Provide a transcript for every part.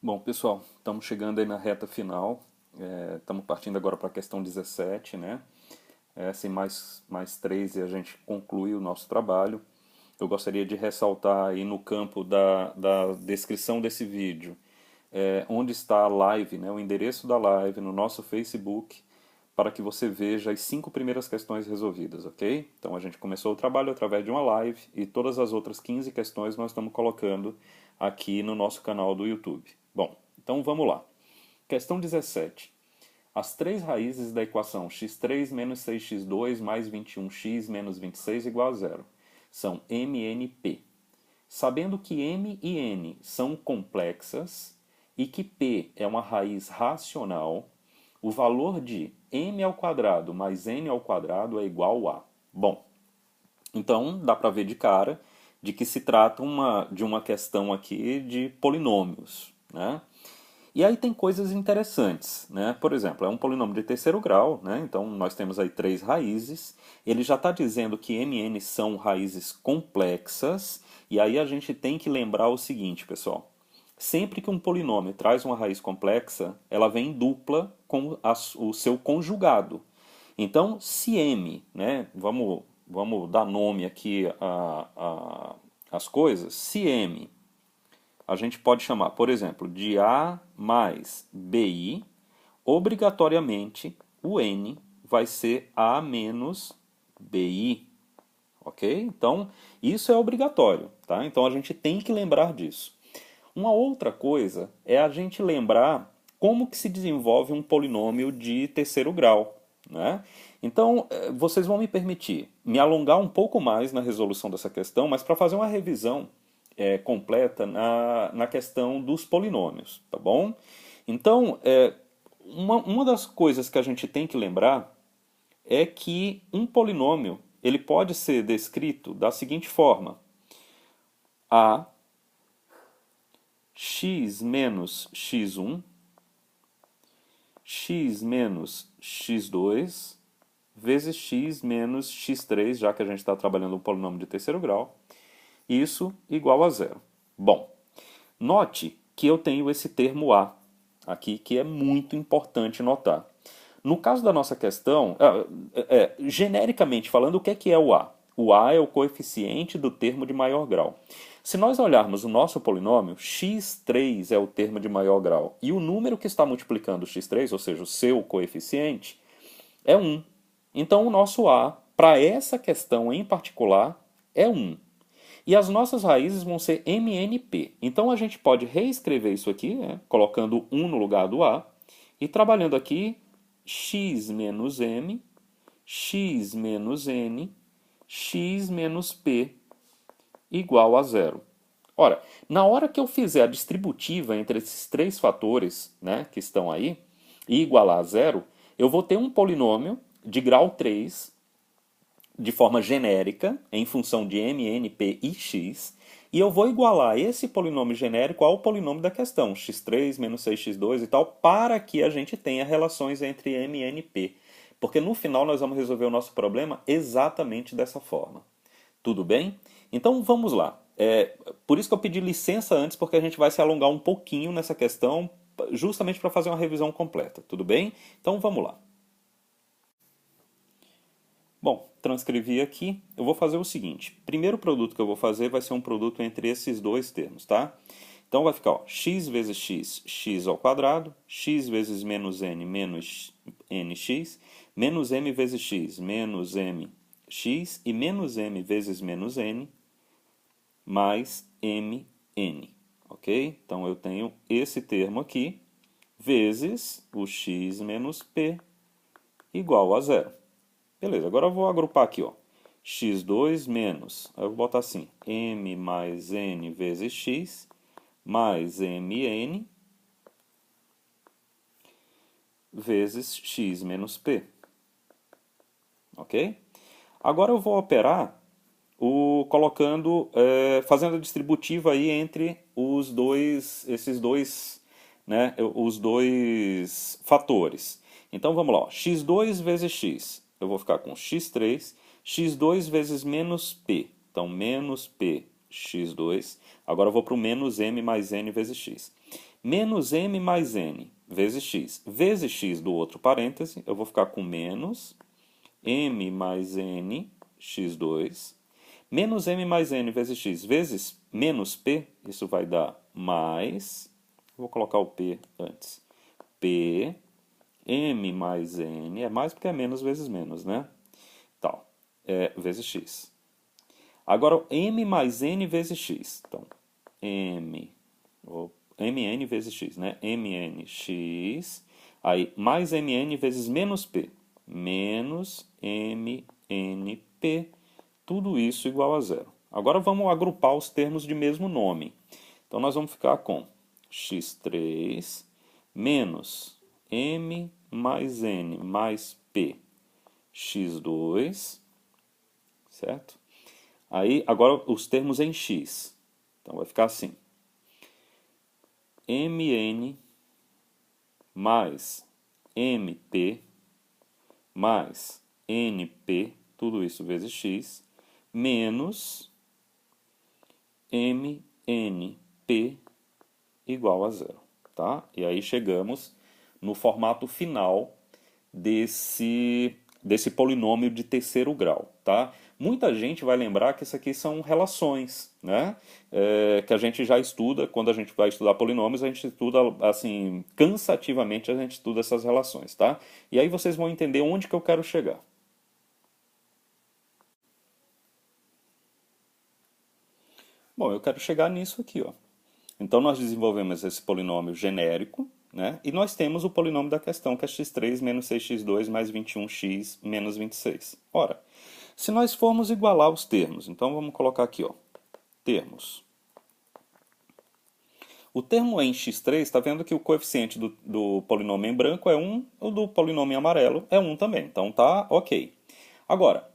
Bom, pessoal, estamos chegando aí na reta final. Estamos partindo agora para a questão 17, né? Essa e mais três e a gente conclui o nosso trabalho. Eu gostaria de ressaltar aí no campo da descrição desse vídeo, onde está a live, né? O endereço da live no nosso Facebook, para que você veja as 5 primeiras questões resolvidas, ok? Então a gente começou o trabalho através de uma live e todas as outras 15 questões nós estamos colocando aqui no nosso canal do YouTube. Bom, então vamos lá. Questão 17. As três raízes da equação x3 menos 6x2 mais 21x menos 26 igual a zero são m, n e p. Sabendo que m e n são complexas e que p é uma raiz racional, o valor de m ao quadrado mais n ao quadrado é igual a... Bom, então dá para ver de cara de que se trata de uma questão aqui de polinômios, né? E aí tem coisas interessantes, né? Por exemplo, é um polinômio de terceiro grau, né? Então nós temos aí três raízes. Ele já está dizendo que m e n são raízes complexas. E aí a gente tem que lembrar o seguinte, pessoal. Sempre que um polinômio traz uma raiz complexa, ela vem dupla com o seu conjugado. Então, se m, né? Vamos dar nome aqui às coisas. Se m a gente pode chamar, por exemplo, de A mais BI, obrigatoriamente o N vai ser A menos BI, ok? Então, isso é obrigatório, tá? Então a gente tem que lembrar disso. Uma outra coisa é a gente lembrar como que se desenvolve um polinômio de terceiro grau, né? Então, vocês vão me permitir me alongar um pouco mais na resolução dessa questão, mas para fazer uma revisão completa na questão dos polinômios, tá bom? Então, uma das coisas que a gente tem que lembrar é que um polinômio ele pode ser descrito da seguinte forma: a x menos x1, x menos x2, vezes x menos x3, já que a gente está trabalhando um polinômio de terceiro grau, isso igual a zero. Bom, note que eu tenho esse termo a aqui, que é muito importante notar. No caso da nossa questão, genericamente falando, o que é o a? O a é o coeficiente do termo de maior grau. Se nós olharmos o nosso polinômio, x3 é o termo de maior grau, e o número que está multiplicando x3, ou seja, o seu coeficiente, é 1. Então o nosso a, para essa questão em particular, é 1. E as nossas raízes vão ser MNP. Então a gente pode reescrever isso aqui, né, colocando 1 no lugar do A, e trabalhando aqui x menos m, x menos n, x menos p igual a zero. Ora, na hora que eu fizer a distributiva entre esses três fatores, né, que estão aí, e igualar a zero, eu vou ter um polinômio de grau 3 de forma genérica, em função de m, n, p e x, e eu vou igualar esse polinômio genérico ao polinômio da questão, x3 menos 6x2 e tal, para que a gente tenha relações entre m, n e p. Porque no final nós vamos resolver o nosso problema exatamente dessa forma. Tudo bem? Então vamos lá. Por isso que eu pedi licença antes, porque a gente vai se alongar um pouquinho nessa questão, justamente para fazer uma revisão completa. Tudo bem? Então vamos lá. Bom, transcrevi aqui. Eu vou fazer o seguinte. Primeiro produto que eu vou fazer vai ser um produto entre esses dois termos, tá? Então vai ficar, ó, x vezes x, x ao quadrado, x vezes menos nx, menos m vezes x, menos m x, e menos m vezes menos n, mais mn, ok? Então eu tenho esse termo aqui, vezes o x menos p, igual a zero. Beleza, agora eu vou agrupar aqui, ó. x2 menos, aí eu vou botar assim, m mais n vezes x, mais mn, vezes x menos p. Ok? Agora eu vou operar fazendo a distributiva aí entre esses dois, né, os dois fatores. Então vamos lá, ó. x2 vezes x, eu vou ficar com x3, x2 vezes menos p, então menos p, x2. Agora eu vou para o menos m mais n vezes x. Menos m mais n vezes x do outro parêntese, eu vou ficar com menos m mais n x2. Menos m mais n vezes x vezes menos p, isso vai dar mais, vou colocar o p antes, p, m mais n, é mais porque é menos vezes menos, né? Tal, vezes x. Agora, m mais n vezes x. Então, mn vezes x, né? mnx, aí mais mn vezes menos p. Menos mnp, tudo isso igual a zero. Agora vamos agrupar os termos de mesmo nome. Então, nós vamos ficar com x3 menos m mais n mais p x2, certo? Aí, agora os termos em x. Então, vai ficar assim. mn mais mp mais np, tudo isso vezes x, menos mnp igual a zero, tá? E aí chegamos no formato final desse polinômio de terceiro grau, tá? Muita gente vai lembrar que isso aqui são relações, né? Que a gente já estuda, quando a gente vai estudar polinômios, a gente estuda, assim, cansativamente a gente estuda essas relações, tá? E aí vocês vão entender onde que eu quero chegar. Bom, eu quero chegar nisso aqui, ó. Então nós desenvolvemos esse polinômio genérico, né? E nós temos o polinômio da questão, que é x3 menos 6x2 mais 21x menos 26. Ora, se nós formos igualar os termos, então vamos colocar aqui, ó, termos. O termo em x3, está vendo que o coeficiente do polinômio em branco é 1, o do polinômio em amarelo é 1 também. Então tá ok. Agora,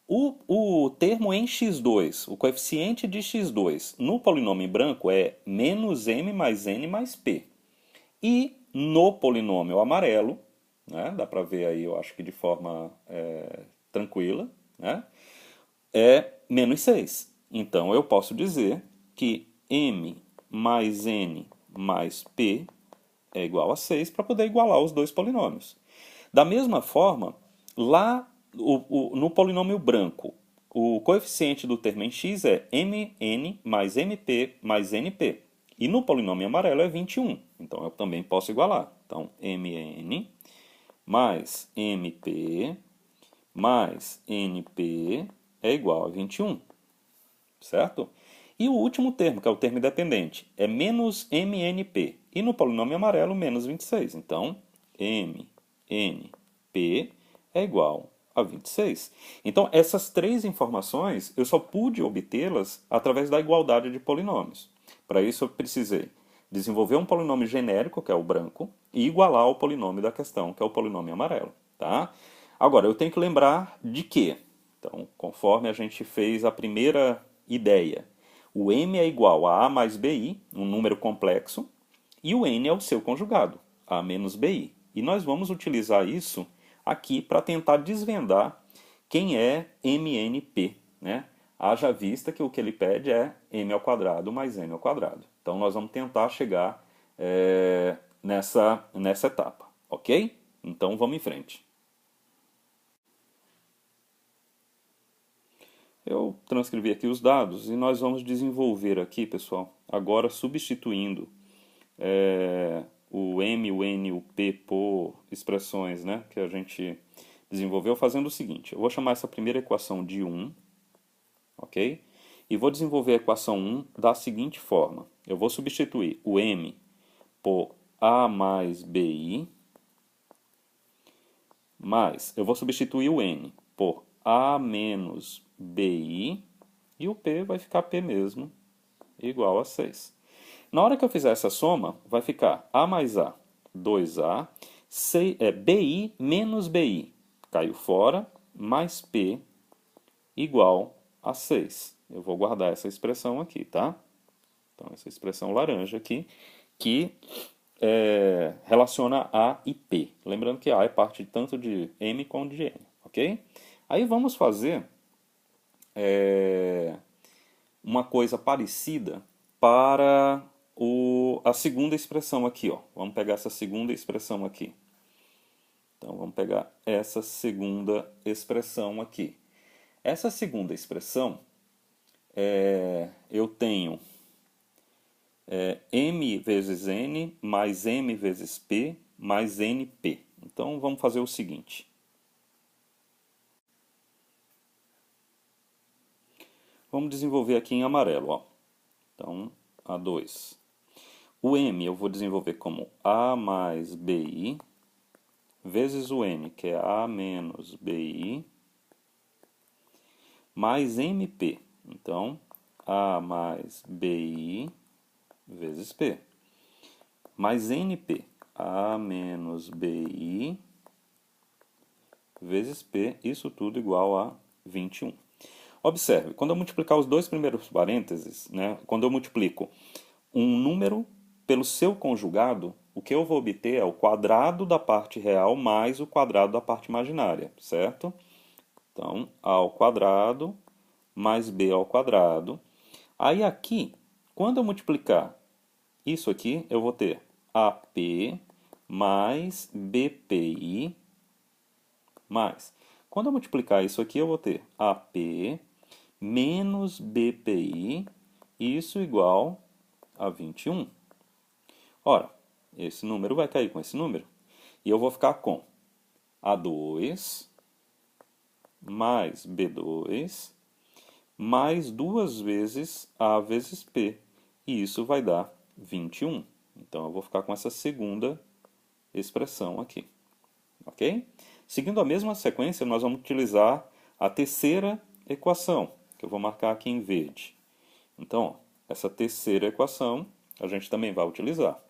o termo em x2, o coeficiente de x2 no polinômio em branco é menos m mais n mais p. E no polinômio amarelo, né, dá para ver aí, eu acho que de forma tranquila, né, é menos 6. Então eu posso dizer que m mais n mais p é igual a 6 para poder igualar os dois polinômios. Da mesma forma, lá no polinômio branco, o coeficiente do termo em x é mn mais mp mais np. E no polinômio amarelo é 21. Então eu também posso igualar. Então, mn mais mp mais np é igual a 21. Certo? E o último termo, que é o termo independente, é menos mnp. E no polinômio amarelo, menos 26. Então, mnp é igual a 26. Então, essas três informações, eu só pude obtê-las através da igualdade de polinômios. Para isso, eu precisei desenvolver um polinômio genérico, que é o branco, e igualar o polinômio da questão, que é o polinômio amarelo. Tá? Agora, eu tenho que lembrar de quê? Então, conforme a gente fez a primeira ideia, o m é igual a a mais bi, um número complexo, e o n é o seu conjugado, a menos bi. E nós vamos utilizar isso aqui para tentar desvendar quem é MNP, né? Haja vista que o que ele pede é m ao quadrado mais n ao quadrado. Então nós vamos tentar chegar nessa etapa, ok? Então vamos em frente. Eu transcrevi aqui os dados e nós vamos desenvolver aqui, pessoal, agora substituindo o m, o n e o p por expressões, né, que a gente desenvolveu, fazendo o seguinte. Eu vou chamar essa primeira equação de 1, ok? E vou desenvolver a equação 1 da seguinte forma. Eu vou substituir o m por a mais bi, mais eu vou substituir o n por a menos bi, e o p vai ficar p mesmo, igual a 6. Na hora que eu fizer essa soma, vai ficar a mais a, 2a, bi menos bi, caiu fora, mais p igual a 6. Eu vou guardar essa expressão aqui, tá? Então, essa expressão laranja aqui, que relaciona a e p. Lembrando que a é parte tanto de m quanto de n, ok? Aí vamos fazer uma coisa parecida para a segunda expressão aqui, ó. Vamos pegar essa segunda expressão aqui. Então, vamos pegar essa segunda expressão aqui. Essa segunda expressão, eu tenho m vezes n mais m vezes p mais np. Então, vamos fazer o seguinte. Vamos desenvolver aqui em amarelo, ó. Então, A2. O m eu vou desenvolver como A mais BI, vezes o n, que é A menos BI, mais MP. Então, A mais BI vezes P. Mais NP. A menos BI vezes P, isso tudo igual a 21. Observe, quando eu multiplicar os dois primeiros parênteses, né, quando eu multiplico um número pelo seu conjugado, o que eu vou obter é o quadrado da parte real mais o quadrado da parte imaginária, certo? Então, A ao quadrado mais B ao quadrado. Aí aqui, quando eu multiplicar isso aqui, eu vou ter AP mais BPI mais. Quando eu multiplicar isso aqui, eu vou ter AP menos BPI, isso igual a 21. Ora, esse número vai cair com esse número. E eu vou ficar com A2 mais B2 mais duas vezes A vezes P. E isso vai dar 21. Então, eu vou ficar com essa segunda expressão aqui. Ok? Seguindo a mesma sequência, nós vamos utilizar a terceira equação, que eu vou marcar aqui em verde. Então, ó, essa terceira equação a gente também vai utilizar.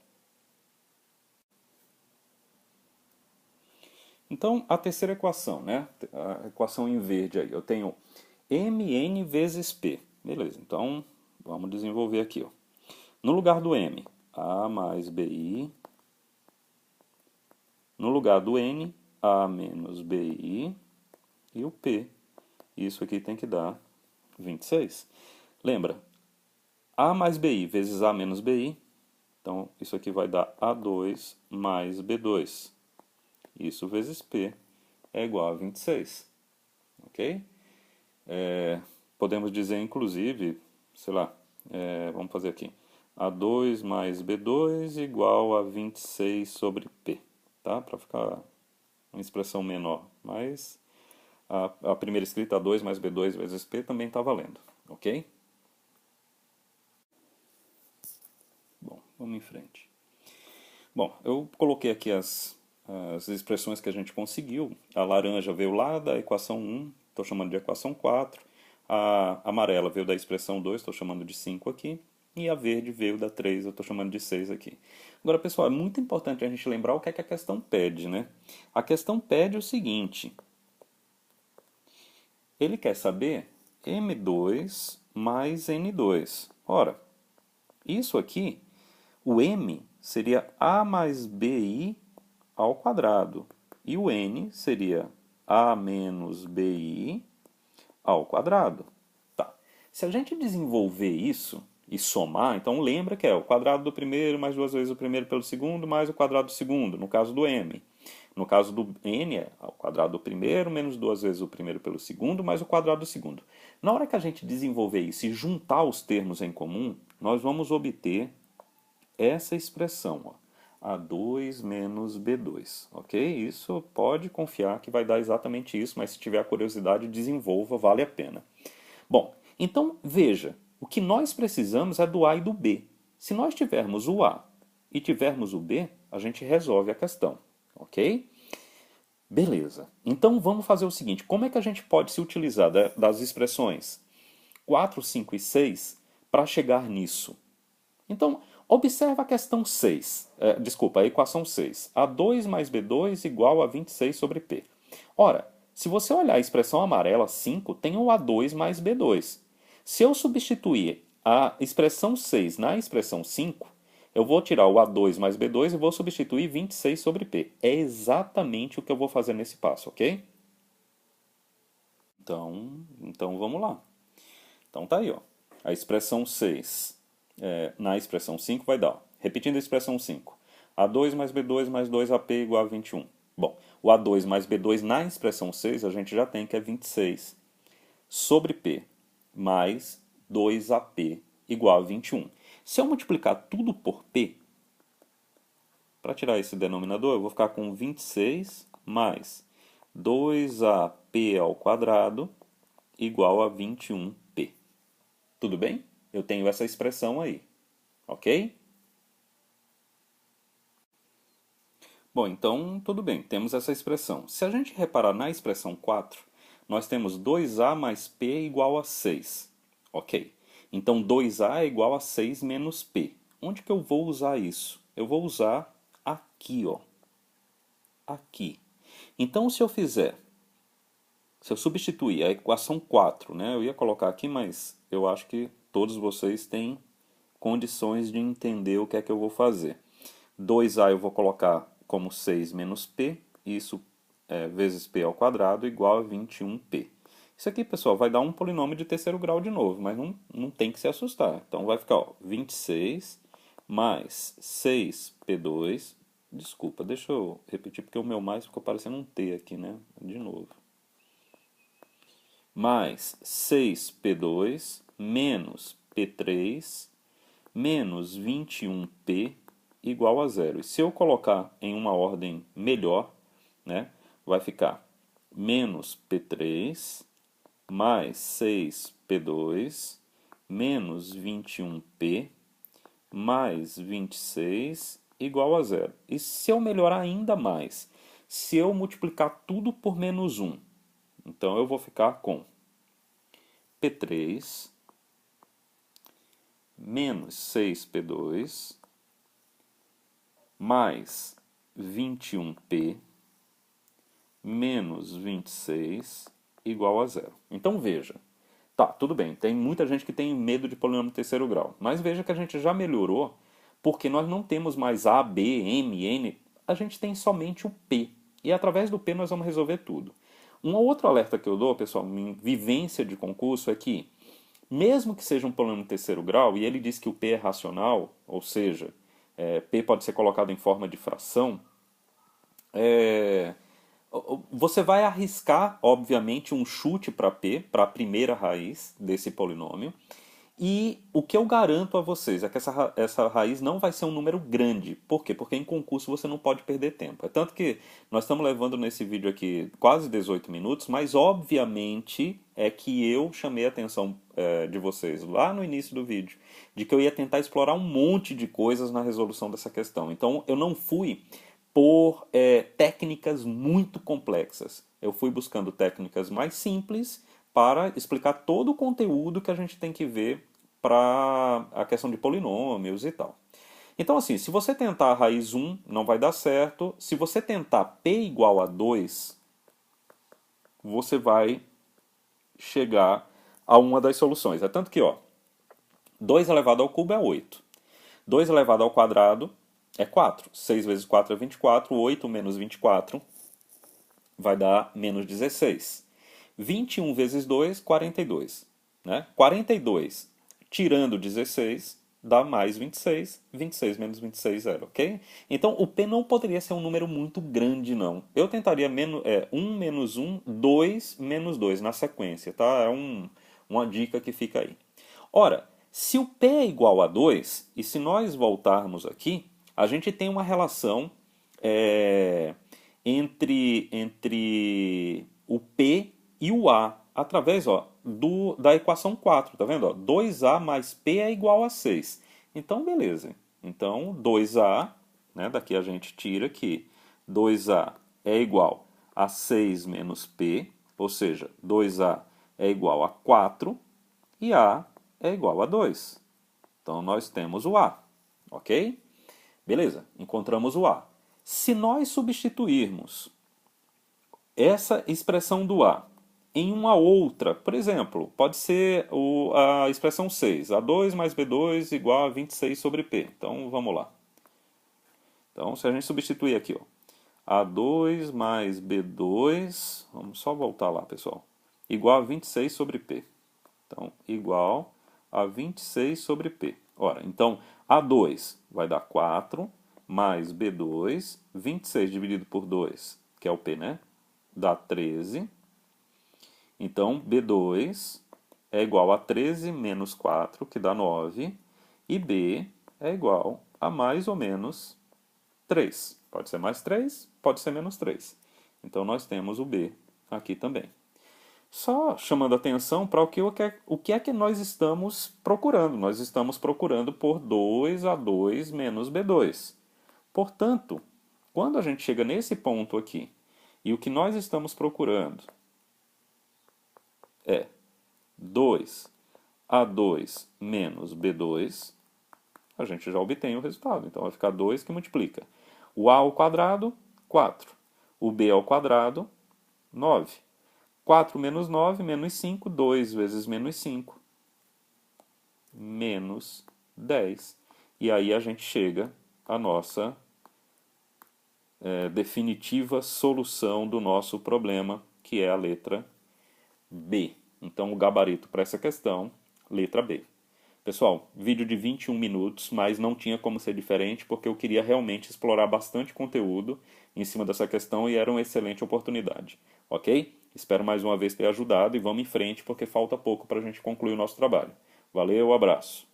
Então, a terceira equação, né? A equação em verde aí, eu tenho mn vezes p. Beleza, então vamos desenvolver aqui, ó. No lugar do m, a mais bi. No lugar do n, a menos bi. E o p. Isso aqui tem que dar 26. Lembra, a mais bi vezes a menos bi. Então, isso aqui vai dar A2 mais B2. Isso vezes P é igual a 26. Ok? Podemos dizer, inclusive, sei lá, vamos fazer aqui. A2 mais B2 igual a 26 sobre P. Tá? Para ficar uma expressão menor. Mas a primeira escrita A2 mais B2 vezes P também está valendo. Ok? Bom, vamos em frente. Bom, eu coloquei aqui as expressões que a gente conseguiu. A laranja veio lá da equação 1, estou chamando de equação 4. A amarela veio da expressão 2, estou chamando de 5 aqui. E a verde veio da 3, eu estou chamando de 6 aqui. Agora, pessoal, é muito importante a gente lembrar o que é que a questão pede, né? A questão pede o seguinte. Ele quer saber M2 mais N2. Ora, isso aqui, o M seria A mais BI ao quadrado. E o n seria a menos bi ao quadrado. Tá. Se a gente desenvolver isso e somar, então lembra que é o quadrado do primeiro mais duas vezes o primeiro pelo segundo mais o quadrado do segundo, no caso do m. No caso do n é o quadrado do primeiro menos duas vezes o primeiro pelo segundo mais o quadrado do segundo. Na hora que a gente desenvolver isso e juntar os termos em comum, nós vamos obter essa expressão, ó, A2 menos B2, ok? Isso pode confiar que vai dar exatamente isso, mas se tiver a curiosidade, desenvolva, vale a pena. Bom, então veja, o que nós precisamos é do A e do B. Se nós tivermos o A e tivermos o B, a gente resolve a questão, ok? Beleza, então vamos fazer o seguinte, como é que a gente pode se utilizar das expressões 4, 5 e 6 para chegar nisso? Então, observa a questão 6, desculpa, a equação 6. A2 mais B2 igual a 26 sobre P. Ora, se você olhar a expressão amarela 5, tem o A2 mais B2. Se eu substituir a expressão 6 na expressão 5, eu vou tirar o A2 mais B2 e vou substituir 26 sobre P. É exatamente o que eu vou fazer nesse passo, ok? Então vamos lá. Então tá aí, ó. a expressão 6 na expressão 5 vai dar, repetindo a expressão 5, A2 mais B2 mais 2AP igual a 21. Bom, o A2 mais B2 na expressão 6 a gente já tem que é 26 sobre P mais 2AP igual a 21. Se eu multiplicar tudo por P, para tirar esse denominador, eu vou ficar com 26 mais 2AP ao quadrado igual a 21P. Tudo bem? Eu tenho essa expressão aí, ok? Bom, então tudo bem, temos essa expressão. Se a gente reparar na expressão 4, nós temos 2A mais P igual a 6, ok? Então 2A é igual a 6 menos P. Onde que eu vou usar isso? Eu vou usar aqui, ó. Aqui. Então se eu substituir a equação 4, né? Eu ia colocar aqui, mas eu acho que todos vocês têm condições de entender o que é que eu vou fazer. 2A eu vou colocar como 6 menos P, isso vezes P ao quadrado igual a 21P. Isso aqui, pessoal, vai dar um polinômio de terceiro grau de novo, mas não tem que se assustar. Então vai ficar, ó, 26 mais 6P2. Desculpa, deixa eu repetir porque o meu mais ficou parecendo um T aqui, né? De novo. Mais 6P2 menos P3 menos 21P igual a zero. E se eu colocar em uma ordem melhor, né, vai ficar menos P3 mais 6P2 menos 21P mais 26 igual a zero. E se eu melhorar ainda mais, se eu multiplicar tudo por menos 1, então eu vou ficar com P3 menos 6P2 mais 21P menos 26 igual a zero. Então veja, tá, tudo bem, tem muita gente que tem medo de polinômio de terceiro grau, mas veja que a gente já melhorou porque nós não temos mais A, B, M, N, a gente tem somente o P. E através do P nós vamos resolver tudo. Um outro alerta que eu dou, pessoal, em vivência de concurso, é que mesmo que seja um polinômio de terceiro grau, e ele diz que o P é racional, ou seja, P pode ser colocado em forma de fração, você vai arriscar, obviamente, um chute para P, para a primeira raiz desse polinômio, e o que eu garanto a vocês é que essa raiz não vai ser um número grande. Por quê? Porque em concurso você não pode perder tempo. É tanto que nós estamos levando nesse vídeo aqui quase 18 minutos, mas obviamente é que eu chamei a atenção de vocês lá no início do vídeo, de que eu ia tentar explorar um monte de coisas na resolução dessa questão. Então eu não fui por técnicas muito complexas. Eu fui buscando técnicas mais simples para explicar todo o conteúdo que a gente tem que ver para a questão de polinômios e tal. Então, assim, se você tentar a raiz 1, não vai dar certo. Se você tentar P igual a 2, você vai chegar a uma das soluções. É tanto que, ó, 2 elevado ao cubo é 8. 2 elevado ao quadrado é 4. 6 vezes 4 é 24. 8 menos 24 vai dar menos 16. 21 vezes 2, 42. Né? 42 tirando 16 dá mais 26. 26 menos 26, 0, ok? Então o P não poderia ser um número muito grande, não. Eu tentaria 1 menos 1, 2 menos 2 na sequência, tá? É uma dica que fica aí. Ora, se o P é igual a 2, e se nós voltarmos aqui, a gente tem uma relação entre o P e o A, através da equação 4, tá vendo? 2A mais P é igual a 6. Então, beleza. Então, 2A, né, daqui a gente tira que 2A é igual a 6 menos P, ou seja, 2A é igual a 4 e A é igual a 2. Então, nós temos o A, ok? Beleza, encontramos o A. Se nós substituirmos essa expressão do A em uma outra, por exemplo, pode ser a expressão 6, A2 mais B2 igual a 26 sobre P. Então, vamos lá. Então, se a gente substituir aqui, ó, A2 mais B2, vamos só voltar lá, pessoal, igual a 26 sobre P. Então, igual a 26 sobre P. Ora, então, A2 vai dar 4, mais B2, 26 dividido por 2, que é o P, né? Dá 13. Então, B2 é igual a 13 menos 4, que dá 9, e B é igual a mais ou menos 3. Pode ser mais 3, pode ser menos 3. Então, nós temos o B aqui também. Só chamando atenção para o que é que nós estamos procurando. Nós estamos procurando por 2A2 menos B2. Portanto, quando a gente chega nesse ponto aqui, e o que nós estamos procurando é 2A2 menos B2, a gente já obtém o resultado. Então vai ficar 2 que multiplica. O A ao quadrado, 4. O B ao quadrado, 9. 4 menos 9, menos 5, 2 vezes menos 5, menos 10. E aí a gente chega à nossa definitiva solução do nosso problema, que é a letra B. Então o gabarito para essa questão, letra B. Pessoal, vídeo de 21 minutos, mas não tinha como ser diferente porque eu queria realmente explorar bastante conteúdo em cima dessa questão e era uma excelente oportunidade. Ok? Espero mais uma vez ter ajudado e vamos em frente porque falta pouco para a gente concluir o nosso trabalho. Valeu, abraço.